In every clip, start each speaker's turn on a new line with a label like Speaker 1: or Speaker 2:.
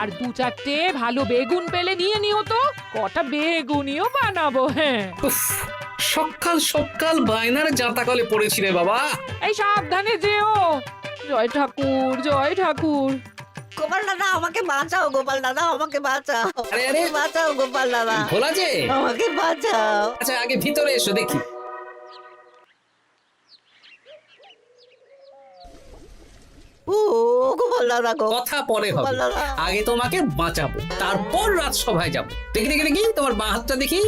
Speaker 1: আর দু চারটে ভালো বেগুন পেলে নিয়ে নিও তো, কটা বেগুনিও বানাবো। হ্যাঁ,
Speaker 2: উফ, সকাল সকাল বায়নার জাঁতাকলে পড়েছি রে বাবা।
Speaker 1: এই সাবধানে যেও। জয় ঠাকুর, জয় ঠাকুর।
Speaker 3: গোপাল দাদা আমাকে বাঁচাও, গোপাল দাদা আমাকে বাঁচাও,
Speaker 2: আরে, আরে।
Speaker 3: বাঁচাও গোপাল দাদা,
Speaker 2: ভোলা যে,
Speaker 3: আমাকে বাঁচাও।
Speaker 2: আচ্ছা আগে ভিতরে এসো দেখি।
Speaker 3: ও গোপাল দাদা গো,
Speaker 2: কথা পরে হবে,
Speaker 3: গোপাল দাদা।
Speaker 2: আগে তোমাকে বাঁচাবো, তারপর রাজসভায় যাবো। দেখি দেখি দেখি তোমার বাঁ হাতটা দেখি।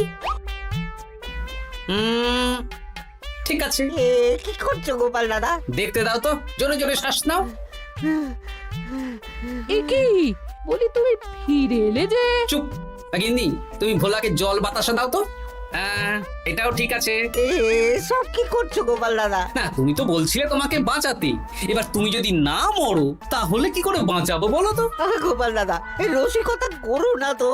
Speaker 2: ঠিক আছে,
Speaker 3: এ কি করছো গোপাল দাদা?
Speaker 2: দেখতে দাও তো, জোরে জোরে শ্বাস নাও।
Speaker 1: এ কি বলি, তুমি ফিরে এলে যে?
Speaker 2: চুপ গিন্নি, তুমি ভোলাকে জল বাতাসা দাও তো। হ্যাঁ, এটাও ঠিক আছে।
Speaker 3: এ সব কি করছো গোপাল দাদা?
Speaker 2: না, তুমি তো বলছিলে তোমাকে বাঁচাতে, এবার তুমি যদি না মরো তাহলে কি করে বাঁচাবো বলো তো?
Speaker 3: গোপাল দাদা এই রসিকতা করো না তো।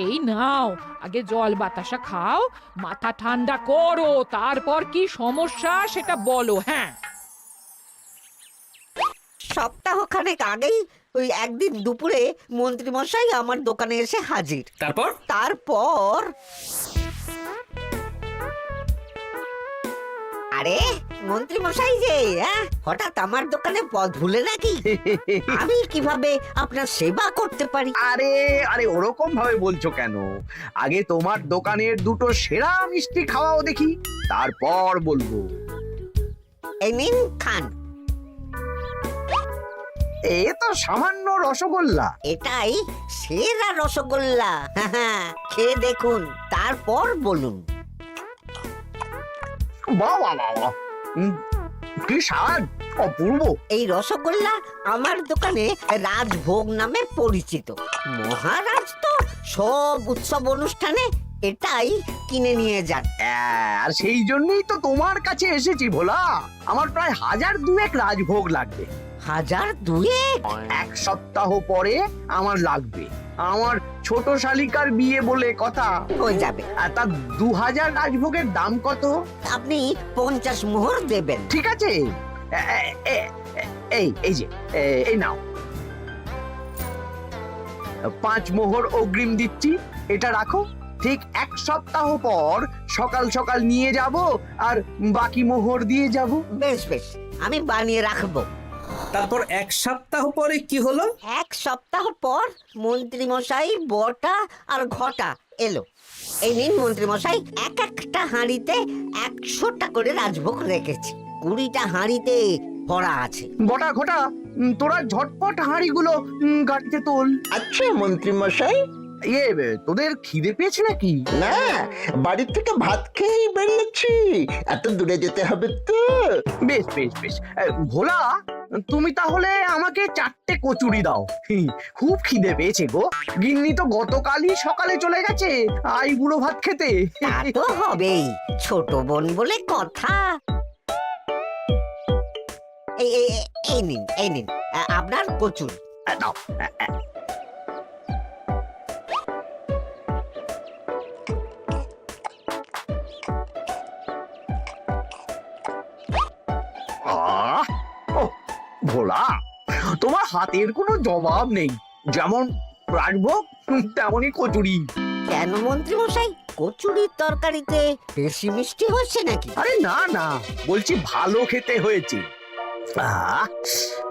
Speaker 1: এই নাও, আগে জল বাতাসা খাও, মাথা ঠান্ডা করো, তারপর কি সমস্যা সেটা বলো। হ্যাঁ,
Speaker 3: সপ্তাহখানেক আগেই ওই একদিন দুপুরে মন্ত্রী মশাই আমার দোকানে এসে হাজির।
Speaker 2: তারপর
Speaker 3: তারপর আরে মন্ত্রী মশাই যে হঠাৎ আমার দোকানে পদ ভুলে নাকি? আমি কিভাবে আপনার সেবা করতে পারি?
Speaker 4: আরে আরে ওরকম ভাবে বলছো কেন? আগে তোমার দোকানের দুটো সেরা মিষ্টি খাওয়াও দেখি, তারপর বলবো।
Speaker 3: এই নিন খান।
Speaker 4: এ তো সামান্য রসগোল্লা।
Speaker 3: এটাই সেরা রসগোল্লা। খেয়ে দেখুন, তারপর বলুন।
Speaker 4: বাহ বাহ বাহ বাহ। কি স্বাদ, অপূর্ব।
Speaker 3: এই রসগোল্লা আমার দোকানে রাজভোগ নামে পরিচিত। মহারাজ তো সব উৎসব অনুষ্ঠানে এটাই কিনে নিয়ে যান।
Speaker 4: আর সেই জন্যই তো তোমার কাছে এসেছি ভোলা। আমার প্রায় 1002 রাজভোগ লাগবে।
Speaker 3: 1002?
Speaker 4: এক সপ্তাহ পরে আমার লাগবে। আমার ছোট শালিকার বিয়ে বলে কথা।
Speaker 3: হয়ে যাবে।
Speaker 4: আর তার 2000 রাজভোগের দাম কত?
Speaker 3: আপনি 50 মোহর দেবেন।
Speaker 4: ঠিক আছে, এই যে এই নাও, 5 মোহর অগ্রিম দিচ্ছি, এটা রাখো। ঠিক এক সপ্তাহ পর সকাল সকাল নিয়ে যাব আর বাকি মোহর দিয়ে যাব।
Speaker 3: বেশ বেশ, আমি বানিয়ে রাখবো।
Speaker 2: তারপর এক সপ্তাহ পরে কি হলো?
Speaker 3: এক সপ্তাহ পর মন্ত্রী মশাই বটা আর ঘটা এলো। এই নিন মন্ত্রী মশাই, এক একটা হাঁড়িতে 100টা করে রাজভোগ রেখেছি। 20টা হাঁড়িতে ভরা আছে।
Speaker 4: বটা ঘটা, তোরা ঝটপট হাঁড়িগুলো গাড়িতে তোল।
Speaker 5: আচ্ছা মন্ত্রী মশাই।
Speaker 4: তোদের খিদে পেয়েছে নাকি?
Speaker 5: না, বাড়ি থেকে ভাত খেয়েই বেরিয়েছি, এত দূরে যেতে হবে তো।
Speaker 4: বেশ বেশ বেশ। ভোলা, তুমি তাহলে আমাকে 4টে কচুরি দাও। খুব খিদে পেয়েছে গো। গিন্নি তো গতকালই সকালে চলে গেছে আই বুড়ো ভাত খেতে।
Speaker 3: তা তো হবেই, ছোট বোন বলে কথা। এই নিন, এই নিন আপনার কচুর।
Speaker 4: দাও। ভোলা, তোমার হাতের কোনো জবাব নেই। যেমন রাজভোগ তেমনই কচুরি।
Speaker 3: কেন মন্ত্রী মশাই, কচুরির তরকারিতে বেশি মিষ্টি হচ্ছে নাকি?
Speaker 4: আরে না না, বলছি ভালো খেতে হয়েছে।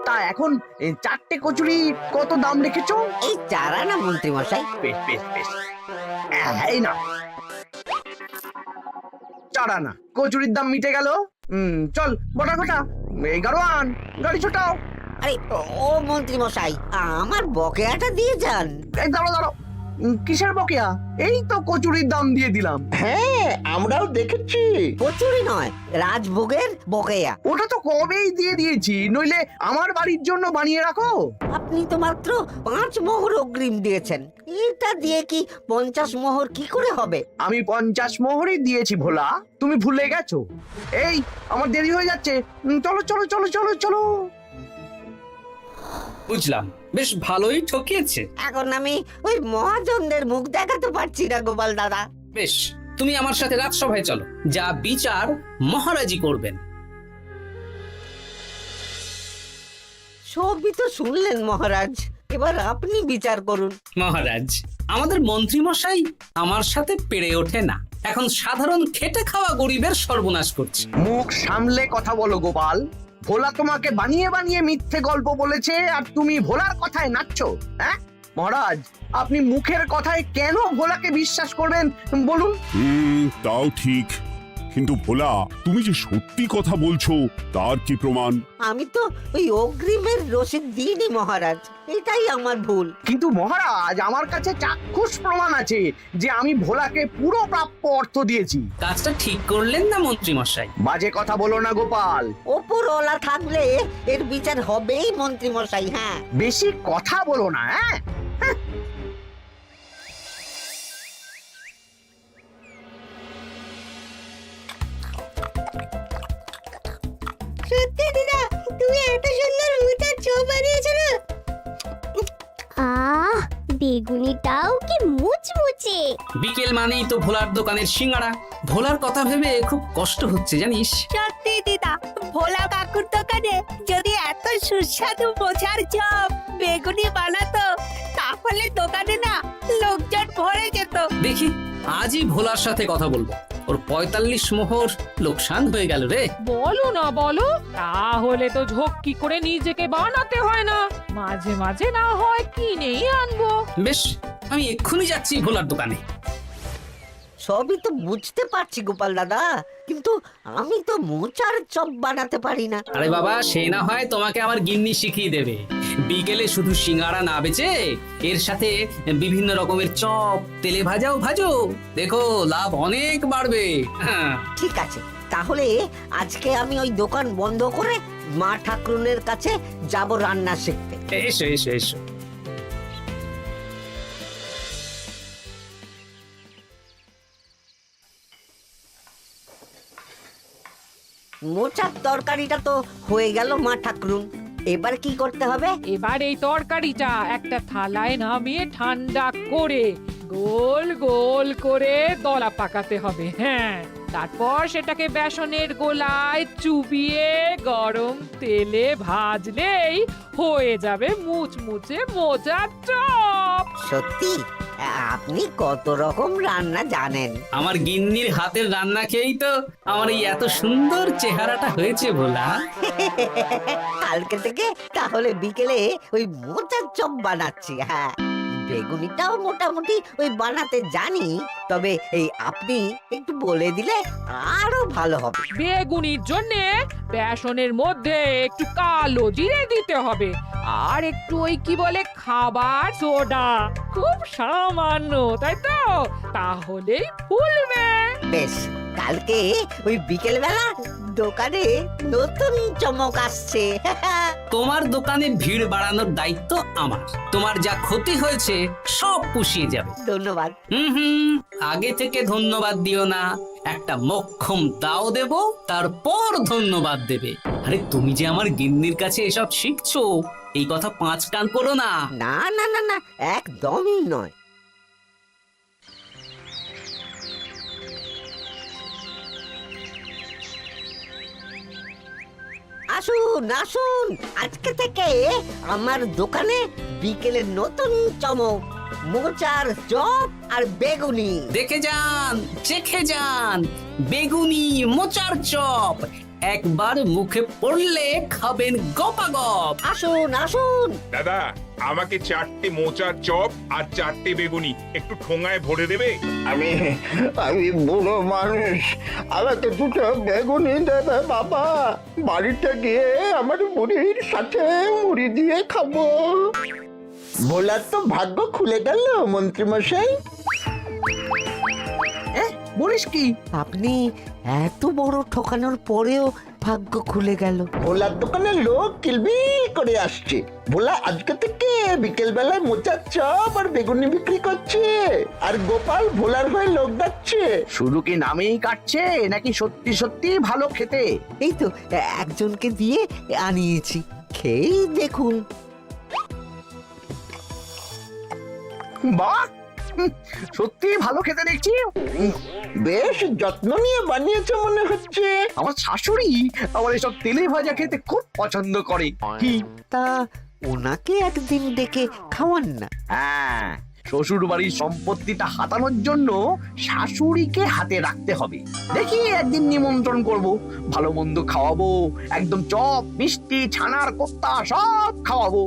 Speaker 4: তা এখন 4টে কচুরি কত দাম রেখেছো?
Speaker 3: এই 4 আনা মন্ত্রী মশাই।
Speaker 4: বেশ বেশ বেশ, এই না 4 আনা কচুরির দাম মিটে গেল। চল বটা ঘটা, 11 আন, গাড়ি ছোটাও।
Speaker 3: আরে ও মন্ত্রী মশাই, আমার বকেয়াটা দিয়ে যান।
Speaker 4: এই দাঁড়াও দাঁড়াও, কিসের বকেয়া? এই তো কচুরির দাম দিয়ে দিলাম।
Speaker 5: হ্যাঁ, আমরাও দেখেছি।
Speaker 3: কচুরি নয়, রাজভোগের বকেয়া।
Speaker 4: ওটা তো কবেই দিয়ে দিয়েছি, নইলে আমার বাড়ির জন্য বানিয়ে রাখো।
Speaker 3: আপনি তো মাত্র 5 মোহর অগ্রিম দিয়েছেন, এটা দিয়ে কি 50 মোহর কি করে হবে?
Speaker 4: আমি 50 মোহরই দিয়েছি ভোলা, তুমি ভুলে গেছো। এই আমার দেরি হয়ে যাচ্ছে, চলো চলো চলো চলো চলো।
Speaker 2: বুঝলাম, বেশ ভালোই ঠকিয়েছে।
Speaker 3: এখন আমি ওই মহাজনদের মুখ দেখাতে পারছি না গোপাল দাদা।
Speaker 2: বেশ, তুমি আমার সাথে রাজসভায় চলো, যা বিচার মহারাজই করবেন।
Speaker 3: সবই তো শুনলেন মহারাজ, এবার আপনি বিচার করুন।
Speaker 2: মহারাজ, আমাদের মন্ত্রী মশাই আমার সাথে পেরে ওঠে না, এখন সাধারণ খেটে খাওয়া গরিবের সর্বনাশ করছে।
Speaker 4: মুখ সামলে কথা বলো গোপাল। ভোলা তোমাকে বানিয়ে বানিয়ে মিথ্যে গল্প বলেছে আর তুমি ভোলার কথায় নাচছো, হ্যাঁ? মহারাজ, আপনি মুখের কথায় কেন ভোলাকে বিশ্বাস করবেন বলুন?
Speaker 6: তাও ঠিক, কিন্তু ভোলা তুমি যে সত্যি কথা বলছো তার কি প্রমাণ?
Speaker 3: আমি তো ওই অগ্রিমের রসিদ দিইনি মহারাজ, এটাই আমার ভুল।
Speaker 4: কিন্তু মহারাজ, আমার কাছে চাক্ষুষ প্রমাণ আছে যে আমি ভোলাকে পুরো প্রাপ্য অর্থ দিয়েছি।
Speaker 2: কাজটা ঠিক করলেন না মন্ত্রী মশাই?
Speaker 4: বাজে কথা বলো না গোপাল।
Speaker 3: ওপরওয়ালা থাকলে এর বিচার হবেই মন্ত্রী মশাই। হ্যাঁ,
Speaker 4: বেশি কথা বলো না, হ্যাঁ?
Speaker 3: সত্যি দিদা, তুমি এত সুন্দর মোচার চপ বানিয়েছো না?
Speaker 7: আহ, বেগুনিটাও কি মুচমুচে।
Speaker 2: বিকেল মানেই তো ভোলার দোকানের সিঙ্গাড়া। ভোলার কথা ভেবে খুব কষ্ট হচ্ছে জানিস।
Speaker 8: সত্যি দিদা, ভোলা কাকুর দোকানে যদি এত সুস্বাদু মোচার চপ বেগুনি বানাতো তাহলে দোকানে না লোকজন ভরে যেত।
Speaker 2: দেখি আজই ভোলার সাথে কথা বলবো। ওর 45 মোহর লোকসান হয়ে গেল রে।
Speaker 1: বলো না বলো, তাহলে তো ঝক্কি করে নিজেকে বানাতে হয় না, মাঝে মাঝে না হয় কিনেই আনবো।
Speaker 2: বেশ, আমি এক্ষুনি যাচ্ছি ভোলার দোকানে।
Speaker 3: সবই তো বুঝতে পারছি গোপাল দাদা, কিন্তু আমি তো মোচার চপ বানাতে পারি না।
Speaker 2: আরে বাবা, সে না হয় তোমাকে আমার গিন্নি শিখিয়ে দেবে। বিকেলে শুধু সিঙ্গাড়া না বেচে এর সাথে বিভিন্ন রকমের চপ, তেলে ভাজাও ভাজো, দেখো লাভ অনেক বাড়বে। হ্যাঁ,
Speaker 3: ঠিক আছে, তাহলে আজকে আমি ওই দোকান বন্ধ করে মা ঠাকুরনের কাছে যাব রান্না শিখতে।
Speaker 2: এসো এসো এসো।
Speaker 3: মোচার তরকারিটা তো হয়ে গেল মা ঠাকুরুন, এবার কি করতে হবে?
Speaker 1: এবার এই তরকারিটা একটা থালায় নামিয়ে ঠান্ডা করে গোল গোল করে দলা পাকাতে হবে। হ্যাঁ, তারপর সেটাকে বেসনের গোলায় চুবিয়ে গরম তেলে ভাজলেই হয়ে যাবে মুচমুচে মোচার চপ।
Speaker 3: সত্যি আপনি কত রকম রান্না জানেন।
Speaker 2: আমার গিন্নির হাতের রান্না খেয়েই তো আমার এই এত সুন্দর চেহারাটা হয়েছে ভোলা।
Speaker 3: কালকে থেকে তাহলে বিকেলে ওই মোচার চপ বানাচ্ছি। হ্যাঁ, বেগুনিটাও মোটামুটি ওই বানাতে জানি, তবে এই আপনি একটু বলে দিলে আরো ভালো হবে।
Speaker 1: বেগুনির জন্যে বেসনের মধ্যে একটু কালো জিরে দিতে হবে, আর একটু ওই কি বলে খাবার সোডা, খুব সামান্য, তাই তো? তাহলেই ফুলবে।
Speaker 3: বেশ, কালকে ওই বিকেল বেলা দোকানে নতুন চমক আসছে।
Speaker 2: তোমার দোকানে ভিড় বাড়ানোর দায়িত্ব আমার। তোমার যা ক্ষতি হয়েছে সব পুষিয়ে যাবে।
Speaker 3: ধন্যবাদ।
Speaker 2: হুম, আগে থেকে ধন্যবাদ দিও না, একটা মক্ষম দাও দেব, তারপর ধন্যবাদ দেবে। আরে তুমি যে আমার গিন্নির কাছে এসব শিখছো, এই কথা 5 কান করো না।
Speaker 3: না না না না, একদমই নয়। আসুন আসুন, আজকে থেকে আমার দোকানে বিকেলের নতুন চমক, মোচার চপ আর বেগুনি।
Speaker 2: দেখে যান, চেখে যান, বেগুনি মোচার চপ একবার মুখে পড়লে খাবেন গপাগপ।
Speaker 3: আসুন আসুন।
Speaker 9: দাদা, আমাকে 4টে মোচার চপ আর 4টে বেগুনি একটু ঠোঙায় ভরে দেবে?
Speaker 5: আমি আমি বুড়ো মানুষ, আমাকে 2টো বেগুনি দেবে বাবা। বাড়িতে গিয়ে আমার বুড়ির সাথে মুড়ি দিয়ে খাবো। ভোলার তো ভাগ্য খুলে গেল মন্ত্রী মশাই।
Speaker 4: বলিস কি?
Speaker 3: আপনি এত বড় ঠকানোর পরেও ভাগ্য খুলে গেল।
Speaker 5: ভোলার দোকানে লোক কিলবিল করে আসছে। ভোলা আজকে থেকে বিকেল বেলায় মোচার চপ আর বেগুনি বিক্রি করছে, আর গোপাল ভোলার হয়ে লোক যাচ্ছে।
Speaker 4: শুধু কি নামেই কাটছে নাকি সত্যি সত্যি ভালো খেতে?
Speaker 3: এই তো একজনকে দিয়ে আনিয়েছি, খেয়েই দেখুন।
Speaker 4: বাহ, সত্যি ভালো খেতে দেখছি।
Speaker 5: বেশ যত্ন নিয়ে বানিয়েছে মনে হচ্ছে।
Speaker 4: আমার শাশুড়ি আমার এসব তেলে ভাজা খেতে খুব পছন্দ করে। কি
Speaker 3: তা ওনাকে একদিন ডেকে খাওয়ান না।
Speaker 4: হ্যাঁ, শ্বশুর বাড়ির সম্পত্তিটা হাতানোর জন্য শাশুড়িকে হাতে রাখতে হবে। দেখি একদিন নিমন্ত্রণ করব, ভালো মন্দ খাওয়াবো, একদম চপ মিষ্টি ছানার কোপ্তা সব খাওয়াবো।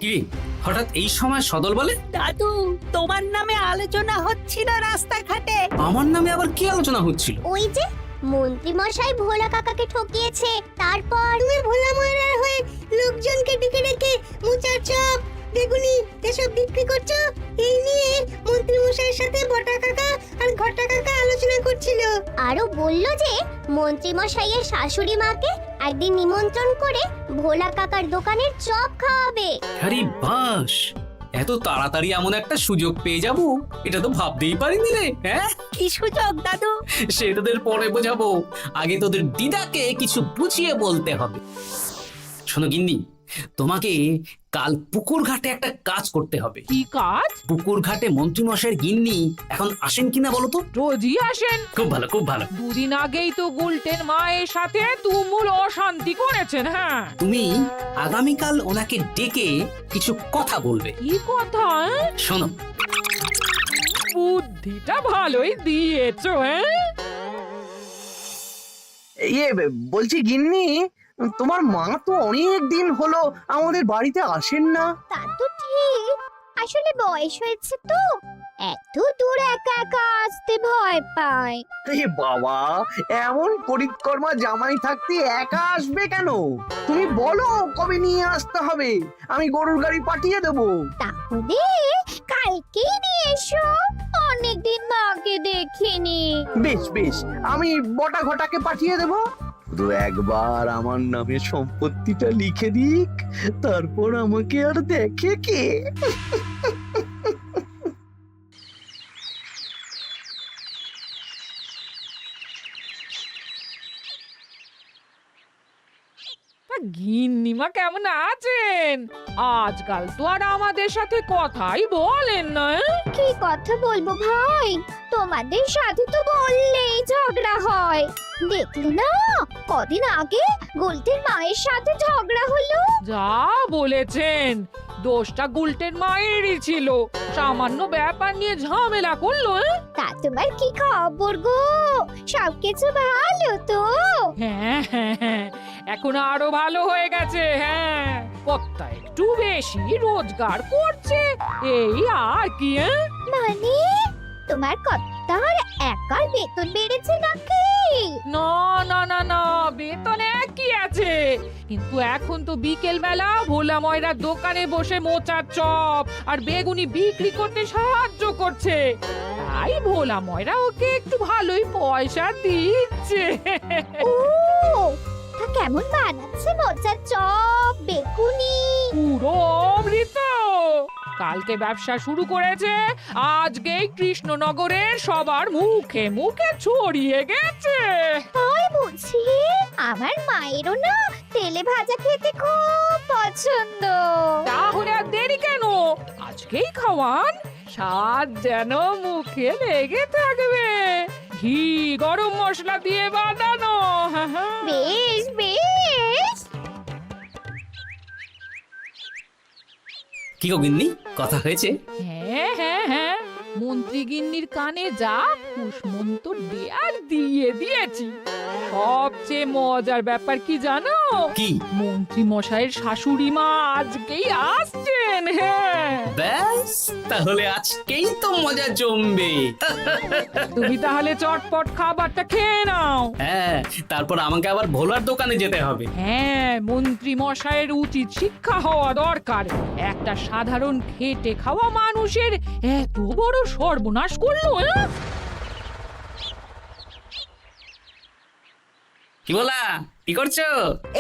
Speaker 2: কি হঠাৎ এই সময় সদল বলে?
Speaker 8: দাদু, তোমার নামে আলোচনা হচ্ছিল রাস্তাঘাটে।
Speaker 2: আমার নামে আবার কি আলোচনা হচ্ছিল?
Speaker 7: ওই যে মন্ত্রী মশাই ভোলা কাকাকে ঠকিয়েছে, তারপর তুমি ভোলা ময়রার হয়ে লোকজনকে ডেকে ডেকে মোচার চপ বেগুনি এসব বিক্রি করছো, এই নিয়ে মন্ত্রী মশাইয়ের সাথে বটা কাকা আর ঘটা কাকা আলোচনা করছিল। আরো বলল যে মন্ত্রী মশাইয়ের শাশুড়ি মাকে একদিন নিমন্ত্রণ করে ভোলা কাকার দোকানের চপ খাওয়াবে।
Speaker 2: আরে বাস, এত তাড়াতাড়ি এমন একটা সুযোগ পেয়ে যাব এটা তো ভাবতেই পারিনি রে। হ্যাঁ,
Speaker 8: কি সুযোগ দাদু?
Speaker 2: সে তোদের পরে বোঝাবো, আগে তোদের দিদাকে কিছু বুঝিয়ে বলতে হবে। শোনো গিন্নি, তোমাকে কাল পুকুর ঘাটে একটা কাজ করতে হবে।
Speaker 1: কি কাজ?
Speaker 2: পুকুর ঘাটে মন্ত্রী মশাইয়ের গিন্নি এখন আসেন কিনা বলো তো?
Speaker 1: রোজই আসেন।
Speaker 2: খুব ভালো, খুব ভালো।
Speaker 1: দুদিন আগেই তো গুলটেন মায়ের সাথে তুমুল অশান্তি করেছেন। হ্যাঁ,
Speaker 2: তুমি আগামীকাল ওনাকে ডেকে কিছু কথা বলবে।
Speaker 1: কি কথা?
Speaker 2: শোনো,
Speaker 1: বুদ্ধিটা ভালোই দিয়েছো। হ্যাঁ,
Speaker 4: ইয়ে বলছি গিন্নি, তোমার মা তো অনেক দিন হলো আমাদের বাড়িতে আসেন না।
Speaker 7: তা তো ঠিক, আসলে বয়স হয়েছে তো, এত দূর একা একা আসতে ভয় পায়।
Speaker 4: এ বাবা, এমন করিতকর্মা জামাই থাকতে একা আসবে কেন? তুমি বলো কবে নিয়ে আসতে হবে, আমি গরুর গাড়ি পাঠিয়ে দেবো।
Speaker 7: তাহলে কালকেই নিয়ে এসো, অনেকদিন মাকে দেখিনি।
Speaker 4: বেশ বেশ, আমি বটা ঘটাকে পাঠিয়ে দেবো। শুধু একবার আমার নামে সম্পত্তিটা লিখে দিক, তারপর আমাকে আর দেখে কে।
Speaker 1: তা গিন্নিমা কেমন আছেন? আজকাল তো আর আমাদের সাথে কথাই বলেন না।
Speaker 7: কি কথা বলবো ভাই, তোমাদের সাথে তো বললেই ঝগড়া হয়। দেখলে না, কদিন আগে গোলটের মায়ের সাথে ঝগড়া হলো।
Speaker 1: যা বলেছেন, দোষটা গুলটেন মায়েরই ছিল। সামান্য ব্যাপার নিয়ে ঝামেলা করলো।
Speaker 7: তা তোমার কি খবর গো, সবকিছু ভালো তো?
Speaker 1: হ্যাঁ হ্যাঁ হ্যাঁ, এখন আরো ভালো হয়ে গেছে। হ্যাঁ, কর্তা একটু বেশি রোজগার করছে, এই আর কি।
Speaker 7: মানে তোমার কর্তার একার বেতন বেড়েছে নাকি?
Speaker 1: না না না না, বেতনে কি আছে, কিন্তু এখন তো বিকেল বেলা ভোলা ময়রার দোকানে বসে মোচার চপ আর বেগুনি বিক্রি করতে সাহায্য করছে, তাই ভোলা ময়রা ওকে একটু ভালোই পয়সা দিচ্ছে।
Speaker 7: ও, তা কেমন বানাচ্ছে মোচার চপ বেগুনি?
Speaker 1: পুরো অমৃত। কালকে ব্যবসা শুরু করেছে, আজকেই কৃষ্ণনগরের সবার মুখে মুখে ছড়িয়ে গেছে।
Speaker 7: তাই বুঝি? আমার মায়েরও না তেলে ভাজা খেতে খুব পছন্দ।
Speaker 1: তাহলে আর দেরি কেন, আজকেই খাওয়ান, স্বাদ যেন মুখে লেগে থাকবে। ঘি গরম মশলা দিয়ে বানানো।
Speaker 7: বেশ বেশ।
Speaker 2: কি গো গিন্নি, কথা হয়েছে?
Speaker 1: হ্যাঁ হ্যাঁ হ্যাঁ, মন্ত্রী গিন্নির কানে যা কুসমন্ত দেয়ার দিয়ে দিয়েছি। সবচেয়ে মজার ব্যাপার কি জানো?
Speaker 2: কি?
Speaker 1: মন্ত্রী মশাইয়ের শাশুড়ি মা আজকেই আসছেন। হ্যাঁ,
Speaker 2: ব্যাস, তাহলে আজকেই তো মজা জমবে।
Speaker 1: তুমি তাহলে চটপট খাবারটা খেয়ে নাও।
Speaker 2: হ্যাঁ, তারপর আমাকে আবার ভোলার দোকানে যেতে হবে।
Speaker 1: হ্যাঁ, মন্ত্রী মশাইয়ের উচিত শিক্ষা হওয়া দরকার। একটা সাধারণ খেটে খাওয়া মানুষের এত বড় সর্বনাশ করলো।
Speaker 2: কি বলা, কি করছো?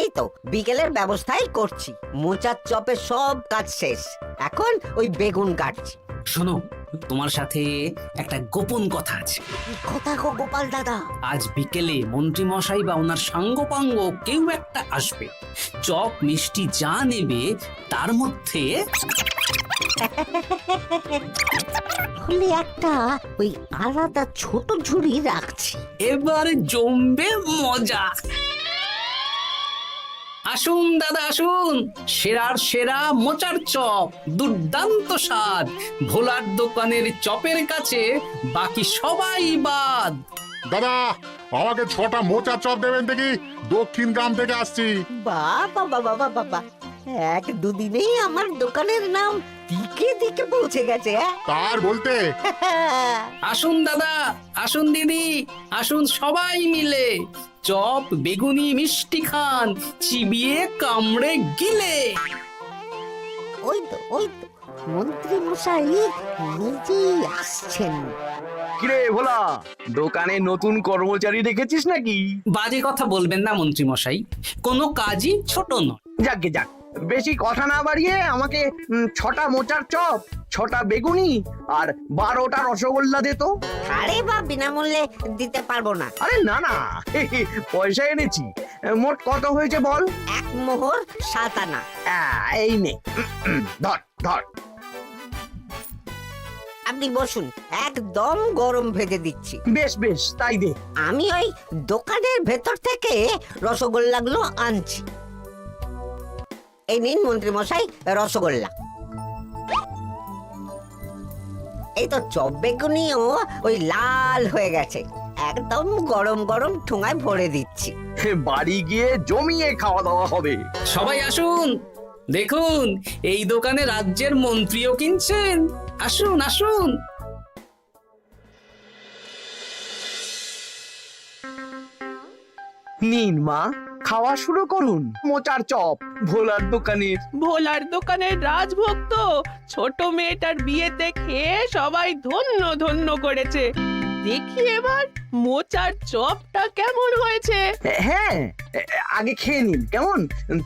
Speaker 3: এই তো বিকেলের ব্যবস্থাই করছি, মোচার চপের সব কাজ শেষ, এখন ওই বেগুন কাটছি।
Speaker 2: শোনো, তোমার সাথে একটা গোপন কথা আছে।
Speaker 3: কথা গো গোপাল দাদা?
Speaker 2: আজ বিকেলে মন্ত্রী মশাই বা ওনার সাঙ্গপাঙ্গ কেউ একটা আসবে, চপ মিষ্টি যা নেবে তার মধ্যে
Speaker 3: হলে একটা ওই আলাদা ছোট ঝুড়ি রাখছি।
Speaker 2: এবার জমবে মজা। আসুন দাদা আসুন, সেরার সেরা মোচার চপ, দুর্দান্ত স্বাদ। ভোলার দোকানের চপের কাছে বাকি সবাই বাদ।
Speaker 10: দাদা আমাকে 6টা মোচার চপ দেবেন দেখি, দক্ষিণ গ্রাম থেকে আসছি।
Speaker 3: বাবা বাবা বাবা, এক দুদিনেই আমার দোকানের নাম দিকে দিকে পৌঁছে গেছে।
Speaker 10: তার বলতে
Speaker 2: আসুন দাদা আসুন দিদি, আসুন সবাই মিলে চপ বেগুনি মিষ্টি খান, চিবিয়ে কামড়ে গিলে।
Speaker 3: ওই তো মন্ত্রী মশাই নিজেই আসছেন।
Speaker 4: কিরে ভোলা, দোকানে নতুন কর্মচারী রেখেছিস নাকি?
Speaker 2: বাজে কথা বলবেন না মন্ত্রী মশাই, কোনো কাজই ছোট নয়।
Speaker 4: যাকে যাক, বেশি কথা না বাড়িয়ে আমাকে 6টা মোচার চপ, 6টা বেগুনি আর 12টা রসগোল্লা দে তো।
Speaker 3: আরে বা বিনামূল্যে দিতে পারবো না।
Speaker 4: আরে না না, পয়সা এনেছি। মোট কত হয়েছে বল?
Speaker 3: 1 মোহর 7 আনা।
Speaker 4: এই নে, ধর ধর।
Speaker 3: আপনি বসুন, একদম গরম ভেজে দিচ্ছি।
Speaker 4: বেশ বেশ, তাই দে।
Speaker 3: আমি ওই দোকানের ভেতর থেকে রসগোল্লাগুলো আনছি। এই নিন মন্ত্রী মশাই রসগোল্লা। এই তো চপ বেগুনিও ওই লাল হয়ে গেছে, একদম গরম গরম ঠোঙায় ভরে দিচ্ছি।
Speaker 4: বাড়ি গিয়ে জমিয়ে খাওয়া দাওয়া হবে।
Speaker 2: সবাই আসুন, দেখুন এই দোকানে রাজ্যের মন্ত্রীও কিনছেন। আসুন আসুন।
Speaker 4: নিন মা, খাওয়া শুরু করুন মোচার চপ ভোলার দোকানে।
Speaker 8: ভোলার দোকানের রাজভোগ তো ছোট মেয়েটার বিয়েতে খেয়ে সবাই ধন্য ধন্য করেছে। দেখি এবার মোচার চপটা কেমন হয়েছে।
Speaker 4: হ্যাঁ, আগে খেয়ে নিন কেমন,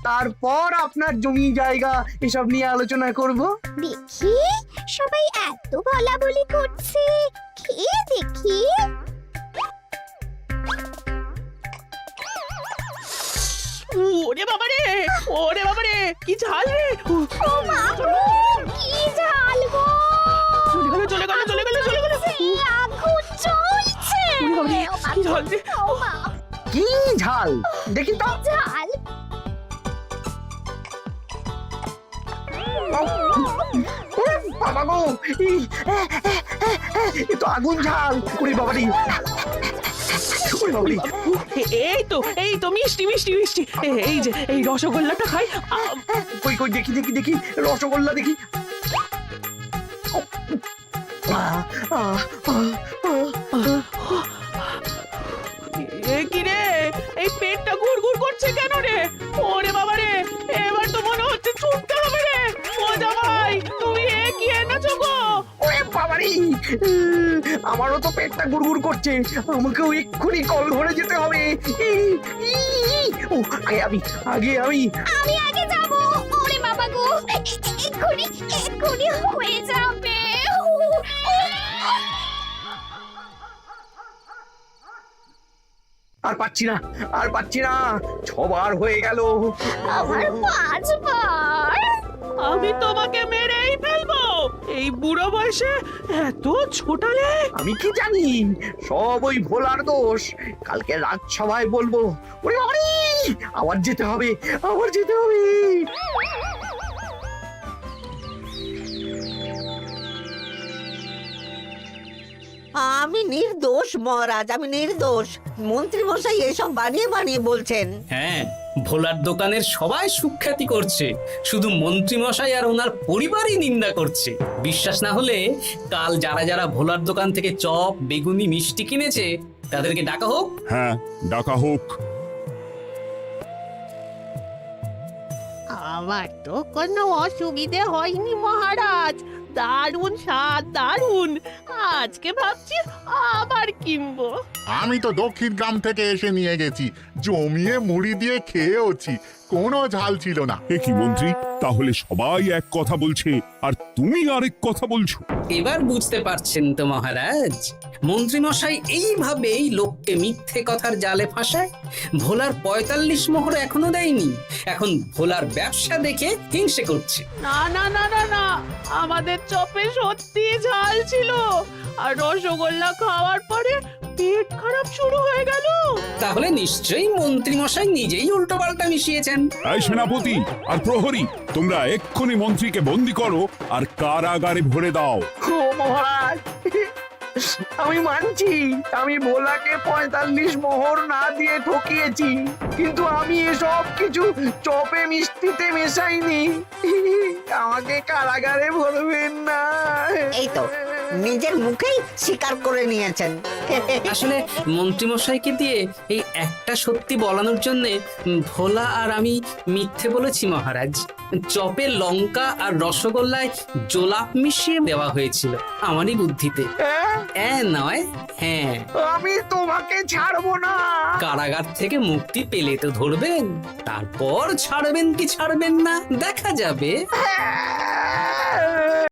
Speaker 4: তারপর আপনার জমি জায়গা এসব নিয়ে আলোচনা করব।
Speaker 7: দেখি সবাই এত বলাবলি করছে, খেয়ে দেখি।
Speaker 8: ওরে বাবারে, ওরে বাবারে, কি ঝাল রে!
Speaker 7: ও মা গো, কি ঝাল গো!
Speaker 8: চলে গেল চলে গেল চলে গেল চলে গেল!
Speaker 7: আগুন জ্বলছে!
Speaker 8: ওরে বাবারে, কি ঝাল রে!
Speaker 7: ও মা,
Speaker 4: কি ঝাল দেখি তো।
Speaker 7: ঝাল!
Speaker 4: বাবা গো, এ তো আগুন ঝাল। ওরে বাবারি, ওরে বাবারি।
Speaker 8: এই তো মিষ্টি মিষ্টি মিষ্টি। এই যে এই রসগোল্লাটা খাই।
Speaker 4: কই কই দেখি দেখি দেখি, রসগোল্লা দেখি।
Speaker 8: কি রে, এই পেটটা গুড়গুড় করছে কেন রে? ওরে বাবা রে, এবার তো মনে হচ্ছে ছুটতে হবে রে। ও জামাই, তুমি কি এনেছো গো?
Speaker 4: ওরে বাবারি, আমারও তো পেটটা গুড়গুড় করছে, আমাকেও এক্ষুনি কল ধরে যেতে হবে। ও আগে আমি
Speaker 7: আমি আগে যাব। ওরে বাবা গো, এক্ষুনি হয়ে যাবে।
Speaker 4: আর পাচ্ছি না, আর পাচ্ছি না, 6বার হয়ে গেল।
Speaker 7: আমার 5 বার।
Speaker 8: আমি তোমাকে মেরেই ফেলবো। এই বুড়ো বয়সে এত ছোটালে।
Speaker 4: আমি কি জানি, সব ওই ভোলার দোষ। কালকে রাজসভায় বলবো। ওরে বাবারি, আবার যেতে হবে, আবার যেতে হবে।
Speaker 3: আমি নির্দোষ মহারাজ, আমি নির্দোষ। মন্ত্রী মশাই এসব বানিয়ে বানিয়ে বলছেন।
Speaker 2: হ্যাঁ, ভোলার দোকানের সবাই সুখ্যাতি করছে, শুধু মন্ত্রী মশাই আর ওনার পরিবারই নিন্দা করছে। বিশ্বাস না হলে কাল যারা যারা ভোলার দোকান থেকে চপ বেগুনি মিষ্টি কিনেছে তাদেরকে ডাকা হোক।
Speaker 6: হ্যাঁ, ডাকা হোক।
Speaker 8: আমার তো কোনো অসুবিধে হয়নি মহারাজ। দারুণ স্বাদ, দারুণ। আজকে ভাবছি আবার কিনবো।
Speaker 10: আমি তো দক্ষিণ গ্রাম থেকে এসে নিয়ে গেছি, জমিয়ে মুড়ি দিয়ে খেয়েওছি, কোনো ঝাল ছিল না।
Speaker 6: এ কি মন্ত্রী, তাহলে সবাই এক কথা বলছে আর তুমি আরেক কথা বলছো।
Speaker 2: এবার বুঝতে পারছেন তো মহারাজ, মন্ত্রীমশাই এইভাবেই লোককে মিথ্যে কথার জালে ফাঁসায়। ভোলার ৪৫ মোহর এখনো দেয়নি, এখন ভোলার ব্যবসা দেখে হিংসে করছে।
Speaker 1: না না না না না, আমাদের চপে সত্যি ঝাল ছিল, আর রসগোল্লা খাওয়ার পরে পেট খারাপ শুরু হয়ে গেল।
Speaker 2: তাহলে নিশ্চয়ই মন্ত্রীমশাই নিজেই উল্টোপাল্টা মিশিয়েছেন।
Speaker 6: এই সেনাপতি আর প্রহরী, তোমরা এক্ষুনি মন্ত্রীকে বন্দি করো আর কারাগারে ভরে দাও।
Speaker 4: ও মহারাজ, আমি মানছি আমি ভোলাকে ৪৫ মোহর না দিয়ে ঠকিয়েছি, কিন্তু আমি এসব কিছু চপে মিষ্টিতে মেশাইনি। আমাকে কারাগারে ভরবেন না।
Speaker 3: এই তো নিজের মুখেই স্বীকার করে নিয়েছেন।
Speaker 2: আসলে মন্ত্রীমশাইকে দিয়ে এই একটা সত্যি বলানোর জন্য ভোলা আর আমি মিথ্যে বলেছি মহারাজ। চপে লঙ্কা আর রসগোল্লায় জোলাপ মিশিয়ে দেওয়া হয়েছিল আমারই বুদ্ধিতে। নয়, হ্যাঁ।
Speaker 4: আমি তোমাকে ছাড়বো না।
Speaker 2: কারাগার থেকে মুক্তি পেলে তো ধরবেন, তারপর ছাড়বেন কি ছাড়বেন না দেখা যাবে।